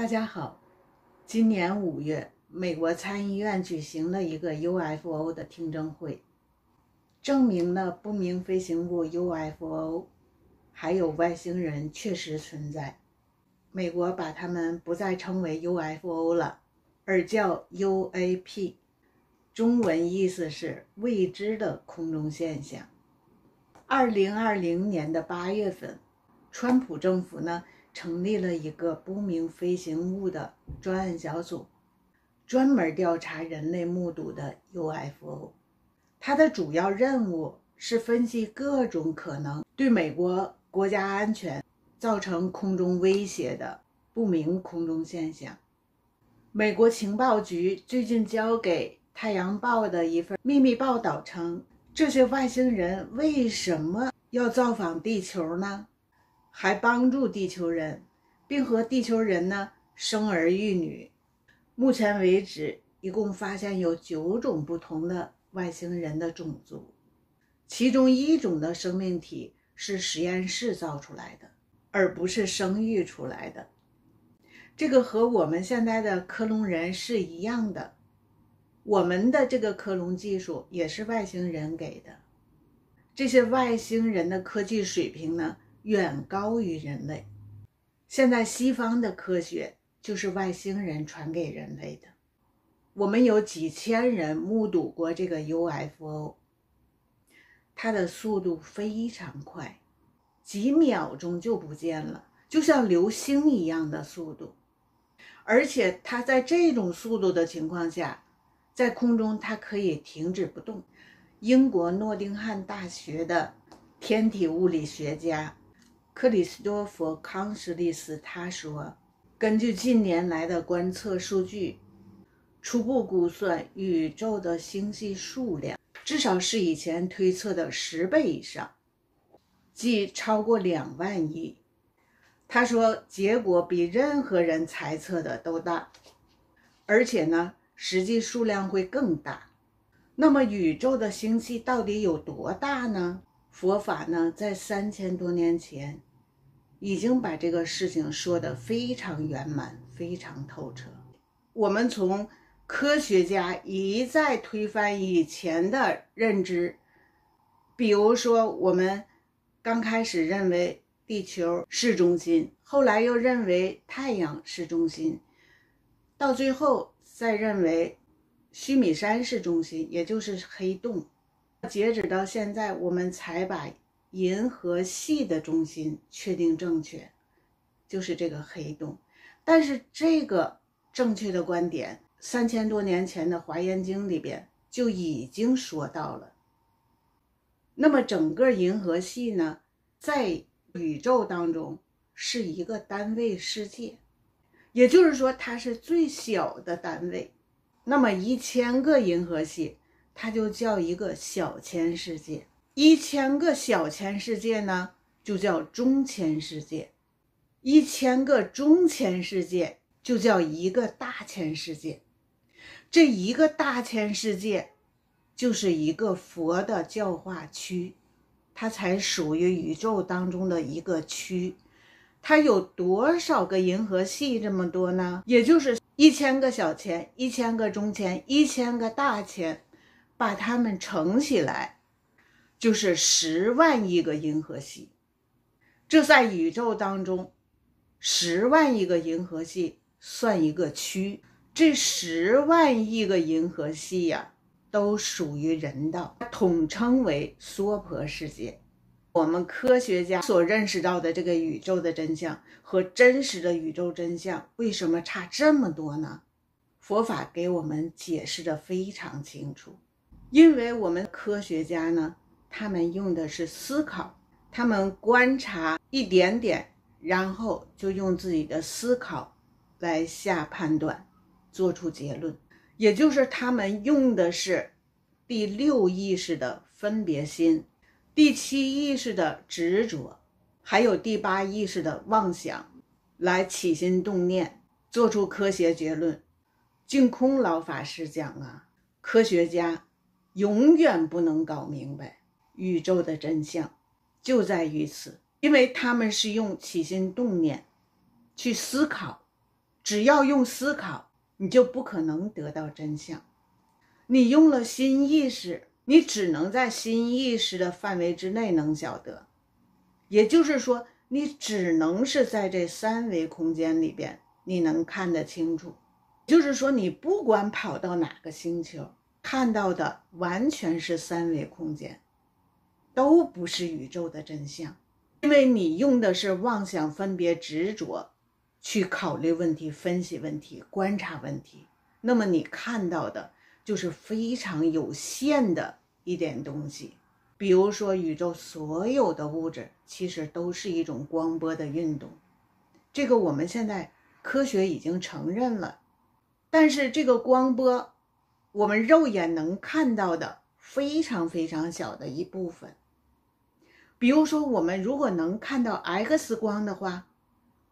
大家好，今年5月，美国参议院举行了一个 UFO 的听证会，证明了不明飞行物 UFO 还有外星人确实存在。美国把它们不再称为 UFO 了，而叫 UAP， 中文意思是未知的空中现象。2020年的8月份，川普政府呢成立了一个不明飞行物的专案小组，专门调查人类目睹的 UFO。 它的主要任务是分析各种可能对美国国家安全造成空中威胁的不明空中现象。美国情报局最近交给《太阳报》的一份秘密报道称，这些外星人为什么要造访地球呢？还帮助地球人，并和地球人呢生儿育女。目前为止，一共发现有9种不同的外星人的种族，其中1种的生命体是实验室造出来的，而不是生育出来的。这个和我们现在的克隆人是一样的，我们的这个克隆技术也是外星人给的。这些外星人的科技水平呢远高于人类。现在西方的科学就是外星人传给人类的。我们有几千人目睹过这个 UFO， 它的速度非常快，几秒钟就不见了，就像流星一样的速度。而且它在这种速度的情况下，在空中它可以停止不动。英国诺丁汉大学的天体物理学家克里斯多弗·康什利斯他说，根据近年来的观测数据，初步估算宇宙的星系数量至少是以前推测的10倍以上，即超过2万亿。他说结果比任何人猜测的都大，而且呢实际数量会更大。那么宇宙的星系到底有多大呢？佛法呢在3000多年前已经把这个事情说得非常圆满，非常透彻。我们从科学家一再推翻以前的认知，比如说我们刚开始认为地球是中心，后来又认为太阳是中心，到最后再认为须弥山是中心，也就是黑洞。截止到现在，我们才把银河系的中心确定正确，就是这个黑洞。但是这个正确的观点，3000多年前的《华严经》里边就已经说到了。那么整个银河系呢，在宇宙当中是一个单位世界，也就是说它是最小的单位。那么1000个银河系它就叫一个小千世界，1000个小千世界呢就叫中千世界，1000个中千世界就叫一个大千世界。这一个大千世界就是一个佛的教化区，它才属于宇宙当中的一个区。它有多少个银河系这么多呢？也就是1000个小千，1000个中千，1000个大千，把它们乘起来就是10万亿个银河系。这在宇宙当中10万亿个银河系算一个区，这10万亿个银河系呀，都属于人道，统称为娑婆世界。我们科学家所认识到的这个宇宙的真相和真实的宇宙真相为什么差这么多呢？佛法给我们解释得非常清楚。因为我们科学家呢，他们用的是思考，他们观察一点点，然后就用自己的思考来下判断，做出结论。也就是他们用的是第6意识的分别心，第7意识的执着，还有第8意识的妄想，来起心动念，做出科学结论。净空老法师讲啊，科学家永远不能搞明白宇宙的真相，就在于此，因为他们是用起心动念去思考，只要用思考，你就不可能得到真相。你用了心意识，你只能在心意识的范围之内能晓得，也就是说你只能是在这三维空间里边你能看得清楚，就是说你不管跑到哪个星球，看到的完全是三维空间，都不是宇宙的真相。因为你用的是妄想分别执着去考虑问题、分析问题、观察问题，那么你看到的就是非常有限的一点东西。比如说宇宙所有的物质其实都是一种光波的运动，这个我们现在科学已经承认了，但是这个光波我们肉眼能看到的非常非常小的一部分。比如说我们如果能看到 X 光的话，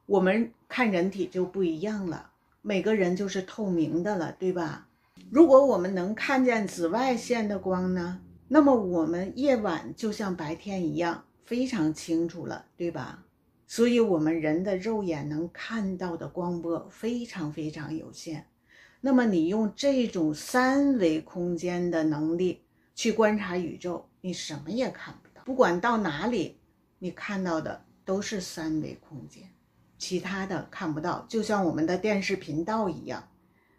我们看人体就不一样了，每个人就是透明的了，对吧？如果我们能看见紫外线的光呢，那么我们夜晚就像白天一样非常清楚了，对吧？所以我们人的肉眼能看到的光波非常非常有限。那么你用这种三维空间的能力去观察宇宙，你什么也看不到，不管到哪里，你看到的都是三维空间，其他的看不到。就像我们的电视频道一样，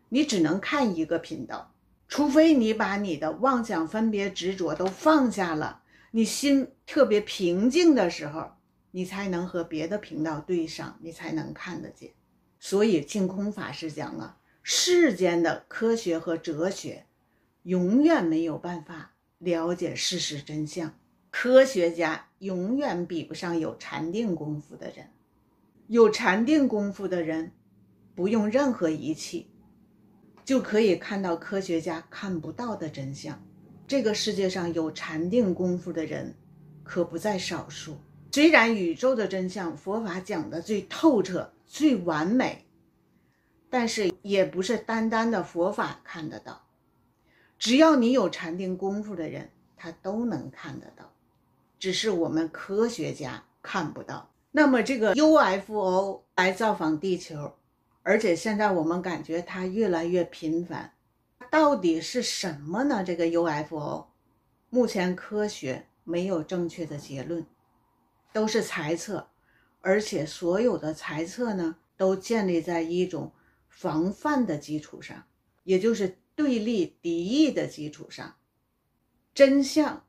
你只能看一个频道，除非你把你的妄想分别执着都放下了，你心特别平静的时候，你才能和别的频道对上，你才能看得见。所以净空法师讲啊，世间的科学和哲学永远没有办法了解事实真相，科学家永远比不上有禅定功夫的人。有禅定功夫的人不用任何仪器就可以看到科学家看不到的真相。这个世界上有禅定功夫的人可不在少数。虽然宇宙的真相佛法讲得最透彻最完美，但是也不是单单的佛法看得到，只要你有禅定功夫的人他都能看得到，只是我们科学家看不到。那么这个 UFO 来造访地球，而且现在我们感觉它越来越频繁，到底是什么呢？这个 UFO 目前科学没有正确的结论，都是猜测，而且所有的猜测呢都建立在一种防范的基础上，也就是对立敌意的基础上。真相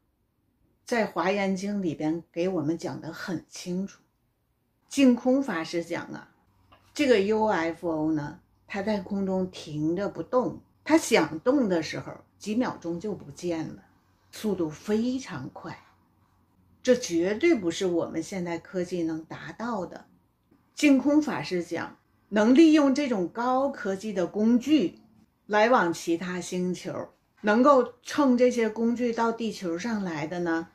在华严经里边给我们讲得很清楚。净空法师讲啊，这个 UFO 呢，它在空中停着不动，它想动的时候几秒钟就不见了，速度非常快，这绝对不是我们现在科技能达到的。净空法师讲，能利用这种高科技的工具来往其他星球，能够乘这些工具到地球上来的呢，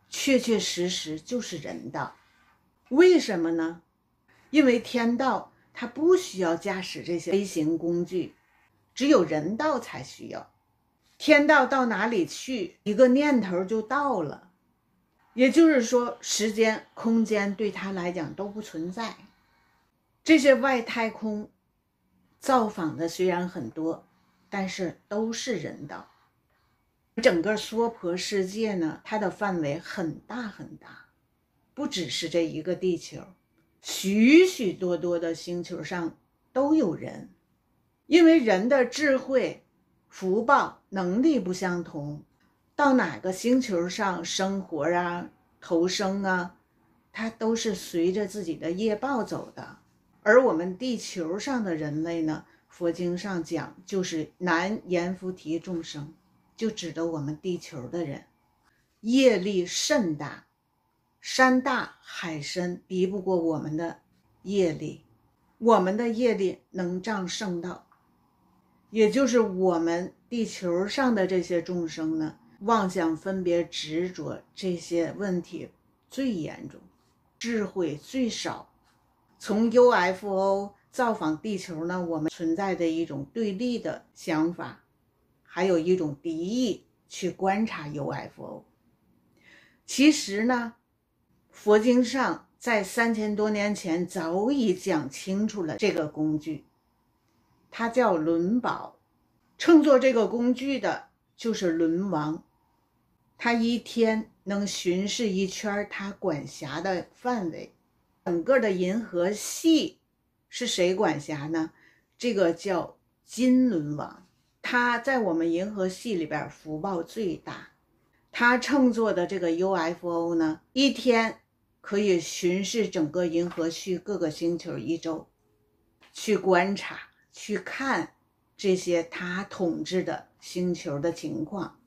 确确实实就是人道。为什么呢？因为天道它不需要驾驶这些飞行工具，只有人道才需要。天道到哪里去，一个念头就到了，也就是说时间空间对他来讲都不存在。这些外太空造访的虽然很多，但是都是人道。整个娑婆世界呢，它的范围很大很大，不只是这一个地球，许许多多的星球上都有人。因为人的智慧福报能力不相同，到哪个星球上生活啊投生啊，它都是随着自己的业报走的。而我们地球上的人类呢，佛经上讲就是南阎浮提众生，就指的我们地球的人，业力甚大，山大海深敌不过我们的业力，我们的业力能障圣道，也就是我们地球上的这些众生呢，妄想分别执着这些问题最严重，智慧最少。从 UFO 造访地球呢，我们存在的一种对立的想法，还有一种敌意去观察 UFO。 其实呢，佛经上在3000多年前早已讲清楚了这个工具，它叫轮宝。乘坐这个工具的就是轮王，他一天能巡视一圈他管辖的范围。整个的银河系是谁管辖呢？这个叫金轮王，他在我们银河系里边福报最大。他乘坐的这个 UFO 呢，一天可以巡视整个银河系各个星球1周，去观察去看这些他统治的星球的情况。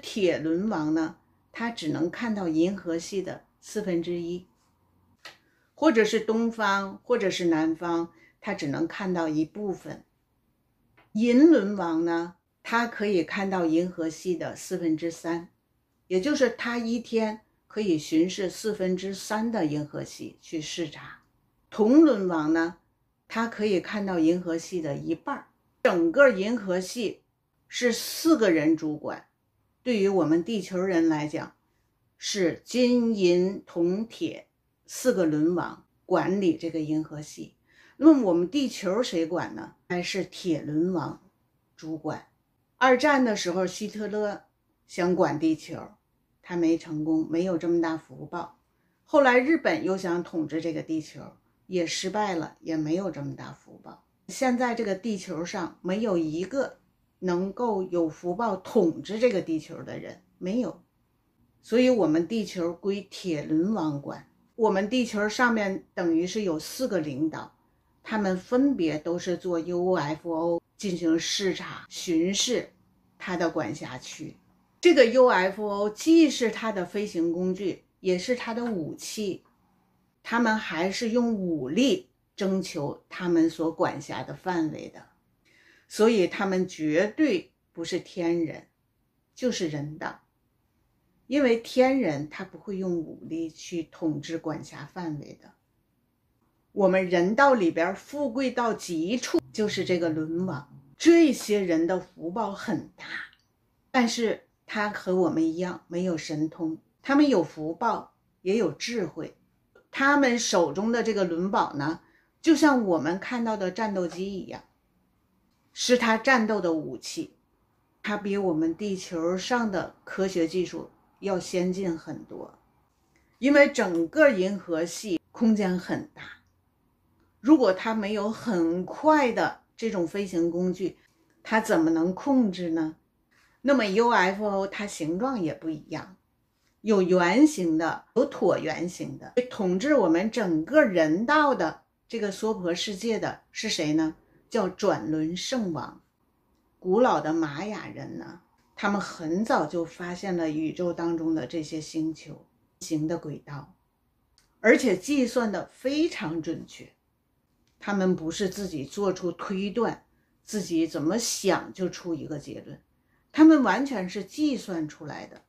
铁轮王呢，他只能看到银河系的1/4，或者是东方或者是南方，他只能看到一部分。银轮王呢，他可以看到银河系的3/4，也就是他一天可以巡视3/4的银河系去视察。铜轮王呢，他可以看到银河系的一半。整个银河系是4个人主管，对于我们地球人来讲，是金银铜铁4个轮王管理这个银河系。那么我们地球谁管呢？还是铁轮王主管。二战的时候，希特勒想管地球，他没成功，没有这么大福报。后来日本又想统治这个地球，也失败了，也没有这么大福报。现在这个地球上没有一个能够有福报统治这个地球的人，没有。所以我们地球归铁轮王管。我们地球上面等于是有4个领导，他们分别都是做 UFO 进行视察巡视他的管辖区。这个 UFO 既是他的飞行工具，也是他的武器，他们还是用武力征求他们所管辖的范围的。所以他们绝对不是天人，就是人道。因为天人他不会用武力去统治管辖范围的。我们人道里边富贵到极处就是这个轮王。这些人的福报很大，但是他和我们一样没有神通，他们有福报也有智慧。他们手中的这个轮宝呢，就像我们看到的战斗机一样，是他战斗的武器。它比我们地球上的科学技术要先进很多。因为整个银河系空间很大，如果它没有很快的这种飞行工具，它怎么能控制呢？那么 UFO 它形状也不一样，有圆形的，有椭圆形的。统治我们整个人道的这个娑婆世界的是谁呢？叫转轮圣王。古老的玛雅人呢，他们很早就发现了宇宙当中的这些星球行的轨道，而且计算的非常准确。他们不是自己做出推断，自己怎么想就出一个结论，他们完全是计算出来的。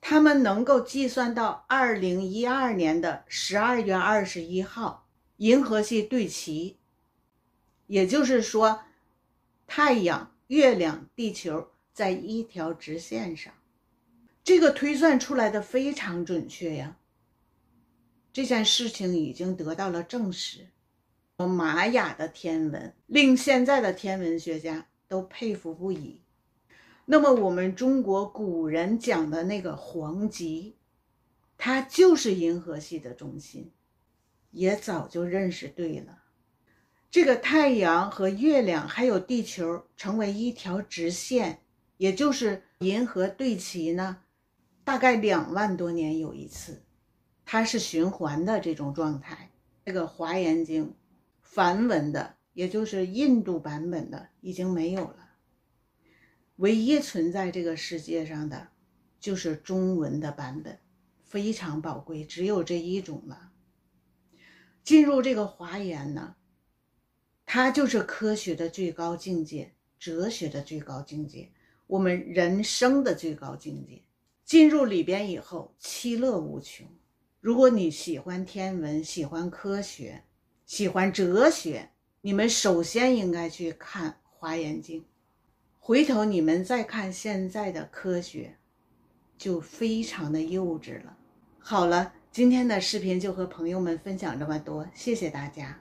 他们能够计算到2012年的12月21号银河系对齐，也就是说太阳、月亮、地球在一条直线上。这个推算出来的非常准确呀，这件事情已经得到了证实。玛雅的天文令现在的天文学家都佩服不已。那么我们中国古人讲的那个黄极，它就是银河系的中心，也早就认识对了。这个太阳和月亮还有地球成为一条直线，也就是银河对齐呢，大概2万多年有一次，它是循环的这种状态。这个华严经梵文的，也就是印度版本的已经没有了，唯一存在这个世界上的就是中文的版本，非常宝贵，只有这一种了。进入这个华严呢，它就是科学的最高境界，哲学的最高境界，我们人生的最高境界。进入里边以后，其乐无穷。如果你喜欢天文，喜欢科学，喜欢哲学，你们首先应该去看《华严经》，回头你们再看现在的科学，就非常的幼稚了。好了，今天的视频就和朋友们分享这么多，谢谢大家。